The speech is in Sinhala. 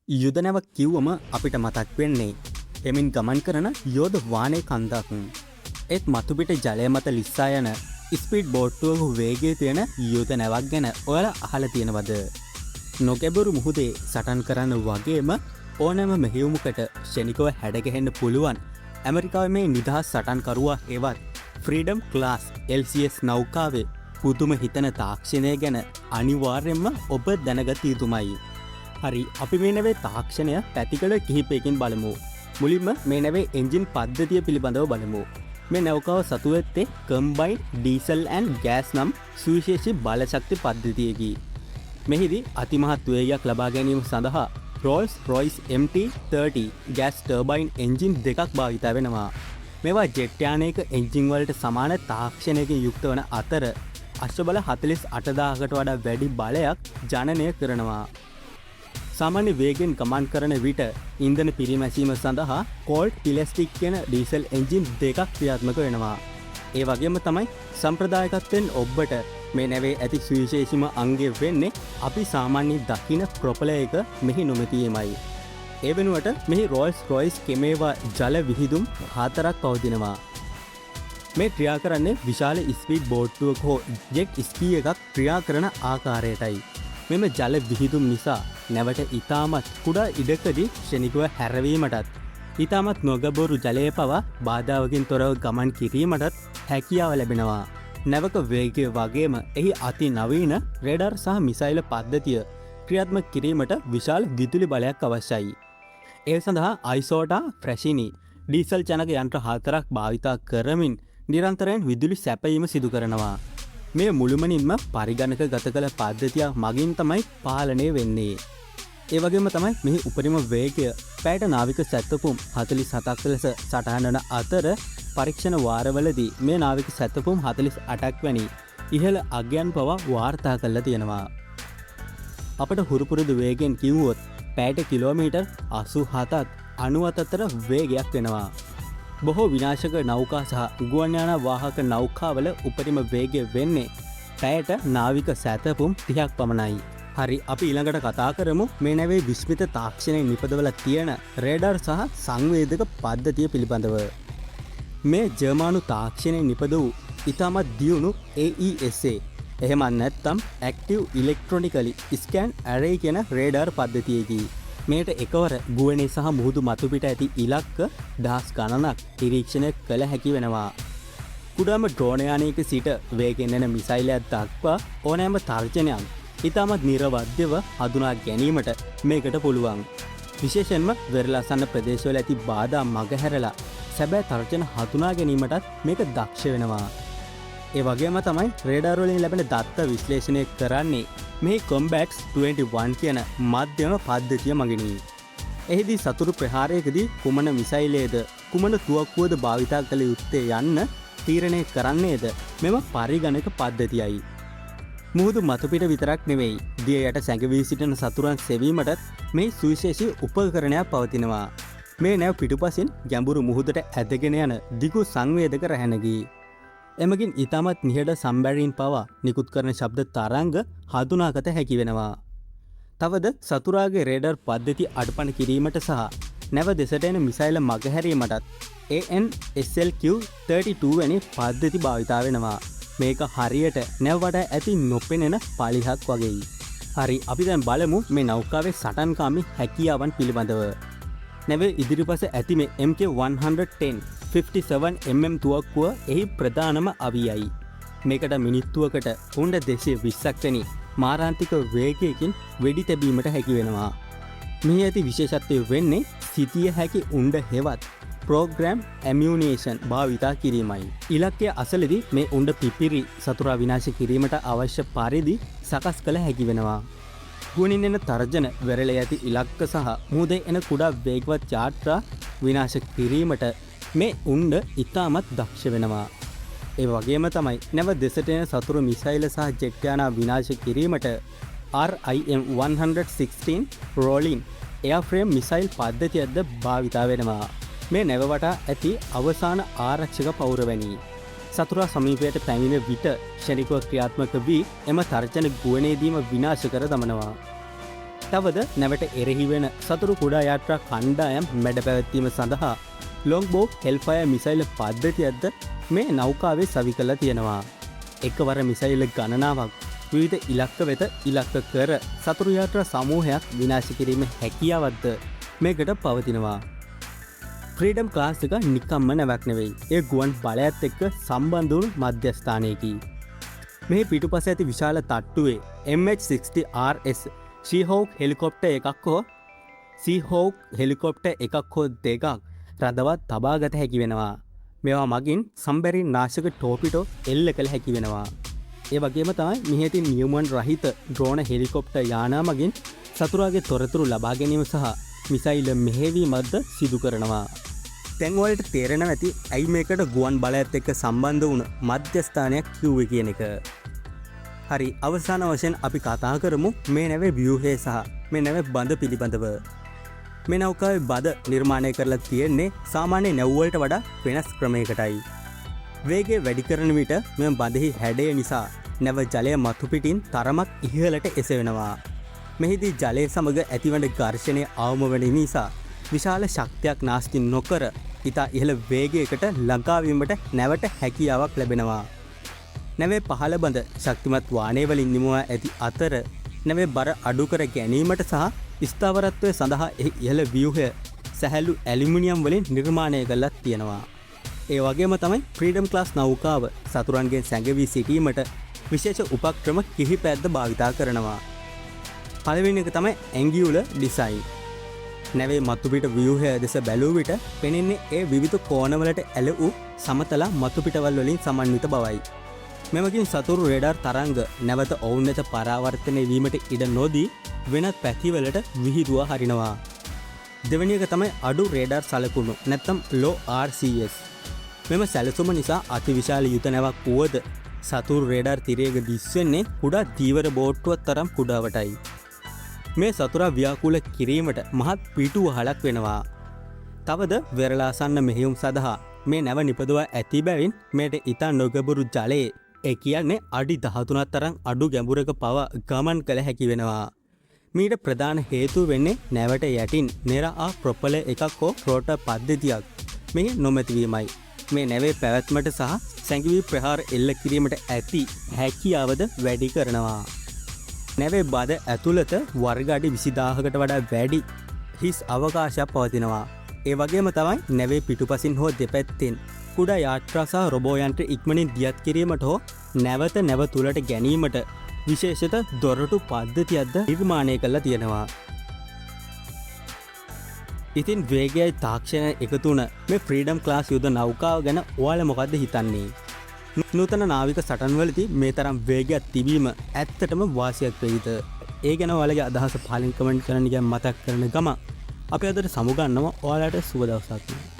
යුද නැවක් කිව්වම අපිට මතක් වෙන්නේ එමින් ගමන් කරන යෝධ වානය කන්දක්. ඒත් මතුපිට ජලය මත ලිස්සා යන ස්පීඩ් බෝට්ටුවක වේගයේ තියෙන යුද නැවක් ගැන ඔයාලා අහලා තියෙනවද? නොගැඹුරු මුහුදේ සටන් කරන්න වගේම ඕනෑම මෙහෙයුමකට ක්ෂණිකව හැඩගැහෙන්න පුළුවන් ඇමරිකාවේ මේ නිදහස් සටන්කරුවා හෙවත් ෆ්‍රීඩම් ක්ලාස් LCS නෞකාවේ පුදුම හිතන තාක්ෂණය ගැන අනිවාර්යෙන්ම ඔබ දැනගත යුතුමයි. හරි, අපි මේ නැවේ තාක්ෂණය පැතිකඩ කිහිපයකින් බලමු. මුලින්ම මේ නැවේ එන්ජින් පද්ධතිය පිළිබඳව බලමු. මේ නෞකාව සතු වෙත්තේ කම්බයින්ඩ් ඩීසල් ඇන්ඩ් ගෑස් නම් සුවිශේෂී බලශක්ති පද්ධතියකි. මෙහිදී අතිමහත් වේගයක් ලබා ගැනීම සඳහා Rolls Royce MT-30 gas turbine engine දෙකක් භාවිත වෙනවා. මේවා ජෙට් යානයක එන්ජින් වලට සමාන තාක්ෂණයකින් යුක්ත වන අතර අශ්වබල 48000කට වඩා වැඩි බලයක් ජනනය කරනවා. සාමාන්‍ය වේගෙන් ගමන් කරන විට ඉන්ධන පිරිමැසීම සඳහා කෝල්ඩ් ඉලස්ටික් කියන ඩීසල් එන්ජින් දෙකක් ක්‍රියාත්මක වෙනවා. ඒ වගේම තමයි සම්ප්‍රදායකත්වයෙන් ඔබට මේ නැවේ ඇති සුවිශේෂීම අංගය වෙන්නේ අපි සාමාන්‍යයෙන් දකින ප්‍රොපලර් එක මෙහි නොමැතියමයි. ඒ වෙනුවට මෙහි රෝල්ස් රොයිස් කෙමේවා ජල විහිදුම් 4ක් පවතිනවා. මේ ක්‍රියා කරන්නේ විශාල ස්පීඩ් බෝට්ටුවක හෝ ජෙට් ස්කී එකක් ක්‍රියා කරන ආකාරයටයි. මෙම ජල විහිදුම් නිසා නැවට ඉතාමත් කුඩා ඉඩකදී ක්ෂණිකව හැරවීමටත් ඉතාමත් නොගැඹුරු ජලය පවා බාධාවකින් තොරව ගමන් කිරීමටත් හැකියාව ලැබෙනවා. නැවක වේගය වගේම එහි අති නවීන රේඩාර් සහ මිසයිල පද්ධතිය ක්‍රියාත්මක කිරීමට විශාල විදුලි බලයක් අවශ්‍යයි. ඒ සඳහා අයිසෝටා ෆ්‍රැෂිනි ඩීසල් ජනක යන්ත්‍ර 4ක් භාවිතා කරමින් නිරන්තරයෙන් විදුලි සැපයීම සිදු කරනවා. මේ මුළුමනින්ම පරිගණක ගත කළ පද්ධතියක් මගින් තමයි පාලනය වෙන්නේ. ඒ වගේම තමයි මෙහි උපරිම වේගය පැයට නාවික සැතපුම් 47ක් ලෙස සටහන් වන අතර පරීක්ෂණ වාරවලදී මේ නාවික සැතපුම් 48ක් වැනි ඉහළ අගයන් පවා වාර්තා කරලා තියෙනවා. අපට හුරුපුරුදු වේගෙන් කිව්වොත් පැයට කිලෝමීටර් 87ත් 90ත් අතර වේගයක් වෙනවා. බොහෝ විනාශක නෞකා සහ ගුවන් යාන වාහක නෞකාවල උපරිම වේගය වෙන්නේ පැයට නාවික සැතපුම් 30ක් පමණයි. හරි, අපි ඊළඟට කතා කරමු මේ නැවේ විස්මිත තාක්ෂණයෙන් නිපදවලා තියෙන රේඩාර් සහ සංවේදක පද්ධතිය පිළිබඳව. මේ ජර්මානු තාක්ෂණයෙන් නිපද වූ ඉතාමත් දියුණු AESA එහෙම නැත්නම් Active Electronically Scan Array කියන රේඩාර් පද්ධතියකි. මේට එකවර ගුවනේ සහ මුහුදු මතුපිට ඇති ඉලක්ක දහස් ගණනක් නිරීක්ෂණය කළ හැකි වෙනවා. කුඩාම ඩ්‍රෝන යානයක සිට වේගෙන් එන මිසයිලයක් දක්වා ඕනෑම තර්ජනයක් ඉතාමත් නිර්වද්‍යව හඳුනා ගැනීමට මේකට පුළුවන්. විශේෂයෙන්ම වෙරළාසන්න ප්‍රදේශවල ඇති බාධා මගහැරලා සැබෑ තර්ජන හඳුනා ගැනීමටත් මේක දක්ෂ වෙනවා. ඒ වගේම තමයි රේඩාර් වලින් ලැබෙන දත්ත විශ්ලේෂණය කරන්නේ මේ කොම්බැට්ස් 21 කියන මධ්‍යම පද්ධතිය මගිනි. එහිදී සතුරු ප්‍රහාරයකදී කුමන මිසයිලයේද කුමන තුවක්කුවද භාවිතා කළ යුත්තේ යන්න තීරණය කරන්නේද මෙම පරිගණක පද්ධතියයි. මුහුදු මතුපිට විතරක් නෙවෙයි, දිය යට සැඟවී සිටින සතුරන් සෙවීමටත් මේ සුවිශේෂී උපකරණයක් පවතිනවා. මේ නැව් පිටුපසින් ගැඹුරු මුහුදට ඇදගෙන යන දිගු සංවේදක රැහැනකි. එමගින් ඉතාමත් නිහඬ සම්බැරීන් පවා නිකුත් කරන ශබ්ද තරංග හඳුනාගත හැකි වෙනවා. තවද සතුරාගේ රේඩර් පද්ධති අඩපණ කිරීමට සහ නැව දෙසට එන මිසයිල මගහැරීමටත් ANSLQ-32 වැනි පද්ධති භාවිතා වෙනවා. මේක හරියට නැව්වට ඇති නොපෙනෙන පලිහක් වගෙයි. හරි, අපි දැන් බලමු මේ නෞකාවේ සටන්කාමී හැකියාවන් පිළිබඳව. නැවේ ඉදිරිපස ඇති මේ MK110 57mm තුවක්කුව එහි ප්‍රධානම අවියයි. මේකට මිනිත්තුවකට පුණ්ඩ 220ක් වැනි මාරාන්තික වේගයකින් වෙඩි තැබීමට හැකි වෙනවා. මෙහි ඇති විශේෂත්වය වෙන්නේ සිටිය හැකි උණ්ඩ හෙවත් ප්‍රෝග්‍රෑම් ඇමියුනේෂන් භාවිතා කිරීමයි. ඉලක්කය අසලදී මේ උණ්ඩ පිපිරි සතුරා විනාශ කිරීමට අවශ්‍ය පරිදි සකස් කළ හැකි වෙනවා. ගුවනින් එන තර්ජන වෙරළ ඇති ඉලක්ක සහ මුහුදේ එන කුඩා වේගවත් යාත්‍රා විනාශ කිරීමට මේ උණ්ඩ ඉතාමත් දක්ෂ වෙනවා. ඒ වගේම තමයි නැව දෙසට එන සතුරු මිසයිල සහ ජෙට් යානා විනාශ කිරීමට RIM-116 රෝලින් එයාෆ්‍රේම් මිසයිල් පද්ධතියක්ද භාවිතා වෙනවා. මේ නැව වටා ඇති අවසාන ආරක්ෂක පෞරවැනි. සතුරා සමීපයට පැමිණ විට ක්ෂණිකව ක්‍රියාත්මක වී එම තර්ජන ගුවනේදීම විනාශ කර දමනවා. තවද නැවට එරෙහි වෙන සතුරු කුඩා යාත්‍රා කණ්ඩායම් මැඩ පැවැත්වීම සඳහා ලොන්ග්බෝ හෙල්ෆයර් මිසයිල් පද්ධතියක්ද මේ නෞකාවේ සවි කරලා තියෙනවා. එකවර මිසයිල් ගණනාවක් විවිධ ඉලක්ක වෙත ඉලක්ක කර සතුරු යාත්‍රා සමූහයක් විනාශ කිරීම හැකියාවක්ද මේකට පවතිනවා. ෆ්‍රීඩම් ක්ලාස් එක නිකම්ම නැවක් නෙවෙයි. ඒ ගුවන් බලයත් එක්ක සම්බන්ධ වුණු මධ්‍යස්ථානයකි. මේ පිටුපස ඇති විශාල තට්ටුවේ MH-60RS ෂීහෝක් හෙලිකොප්ටර් එකක් හෝ සීහෝක් හෙලිකොප්ටර් එකක් හෝ දෙකක් රඳවත් තබාගත හැකි වෙනවා. මේවා මගින් සම්බැරි නාශක ටෝපිටෝ එල්ල කළ හැකි වෙනවා. ඒ වගේම තමයි මිහිතින් නියමන් රහිත ඩ්‍රෝන හෙලිකොප්ටර් යානා මගින් සතුරාගේ තොරතුරු ලබා ගැනීම සහ මිසයිල් මෙහෙවීමක්ද සිදු කරනවා. දැන් ඔයාලට තේරෙනවා ඇති ඇයි මේකට ගුවන් බලයත් එක්ක සම්බන්ධ වුණ මධ්‍යස්ථානයක් කිව්වේ කියන එක. හරි, අවසාන වශයෙන් අපි කතා කරමු මේ නැවේ ව්‍යුහය සහ මේ නැවේ බඳ පිළිබඳව. මේ නෞකාවේ බද නිර්මාණය කරලා තියෙන්නේ සාමාන්‍ය නැව්වලට වඩා වෙනස් ක්‍රමයකටයි. වේගය වැඩි කරන විට මෙම බඳෙහි හැඩය නිසා නැව ජලය මතු පිටින් තරමක් ඉහළට එසවෙනවා. මෙහිදී ජලය සමග ඇතිවන ඝර්ෂණය අවම වන නිසා විශාල ශක්තියක් නාස්ති නොකර ඉතා ඉහළ වේගයකට ළඟාවීමට නැවට හැකියාවක් ලැබෙනවා. නැවේ පහළ බඳ ශක්තිමත් වාහනය වලින් නිමුවා ඇති අතර නැවේ බර අඩු කර ගැනීමට සහ ස්ථාවරත්වය සඳහා එහි ඉහළ ව්‍යුහය සැහැල්ලු ඇලුමිනියම් වලින් නිර්මාණය කරලා තියෙනවා. ඒ වගේම තමයි ෆ්‍රීඩම් ක්ලාස් නෞකාව සතුරන්ගෙන් සැඟවී සිටීමට විශේෂ උපක්‍රම කිහිපයක්ද භාවිතා කරනවා. පළවෙනි එක තමයි ඇංගියුලර් ඩිසයින්. නැවේ මතුපිට ව්‍යුහය දෙස බැලූ විට පෙනෙන්නේ ඒ විවිධ කෝණවලට ඇල වූ සමතල මතුපිටවල් වලින් සමන්විත බවයි. මෙමගින් සතුරු රේඩාර් තරංග නැවත ඔවුන් වෙත පරාවර්තනය වීමට ඉඩ නොදී වෙනත් පැතිවලට විහිදුවා හරිනවා. දෙවැනි එක තමයි අඩු රේඩාර් සලකුණු නැත්නම් low RCS. මෙම සැලසුම නිසා අතිවිශාල යුද නැවක් වුවද සතුරු රේඩාර් තිරයක දිස්වෙන්නේ කුඩා දීවර බෝට්ටුවක් තරම් කුඩාවටයි. මේ සතුරා ව්‍යාකූල කිරීමට මහත් පිටු වහලක් වෙනවා. තවද වෙරළාසන්න මෙහෙයුම් සඳහා මේ නැව නිපදවා ඇති බැවින් මේට ඉතා නොගැඹුරු ජලයේ ඒ කියන්නේ අඩි 13ක් තරම් අඩු ගැඹුරක පවා ගමන් කළ හැකි වෙනවා. මීට ප්‍රධාන හේතුව වෙන්නේ නැවට යටින් නෙරා ප්‍රොපලර් එකක් හෝ රෝටර් පද්ධතියක් මෙහි නොමැතිවීමයි. මේ නැවේ පැවැත්මට සහ සැඟවී ප්‍රහාර එල්ල කිරීමට ඇති හැකියාවද වැඩි කරනවා. නැවේ බද ඇතුළත වර්ග අඩි 20000කට වඩා වැඩි හිස් අවකාශයක් පවතිනවා. ඒ වගේම තමයි නැවේ පිටුපසින් හෝ දෙපැත්තෙන් කුඩා යාත්‍රා සහ රොබෝ යන්ත්‍ර ඉක්මනින් දියත් කිරීමට හෝ නැවත නැව තුලට ගැනීමට විශේෂිත දොරටු පද්ධතියක්ද නිර්මාණය කරලා තියෙනවා. ඉතින් වේගයයි තාක්ෂණය එකතු වුණ මේ ෆ්‍රීඩම් ක්ලාස් යුද නෞකාව ගැන ඔයාලා මොකද්ද හිතන්නේ? නූතන නාවික සටන්වලදී මේ තරම් වේගයක් තිබීම ඇත්තටම වාසියක් වෙයිද? ඒ ගැන ඔයාලගේ අදහස පහලින් කමෙන්ට් කරන්න මතක් කරන ගම අපි අදට සමුගන්නවා. ඔයාලට සුබ දවසක්.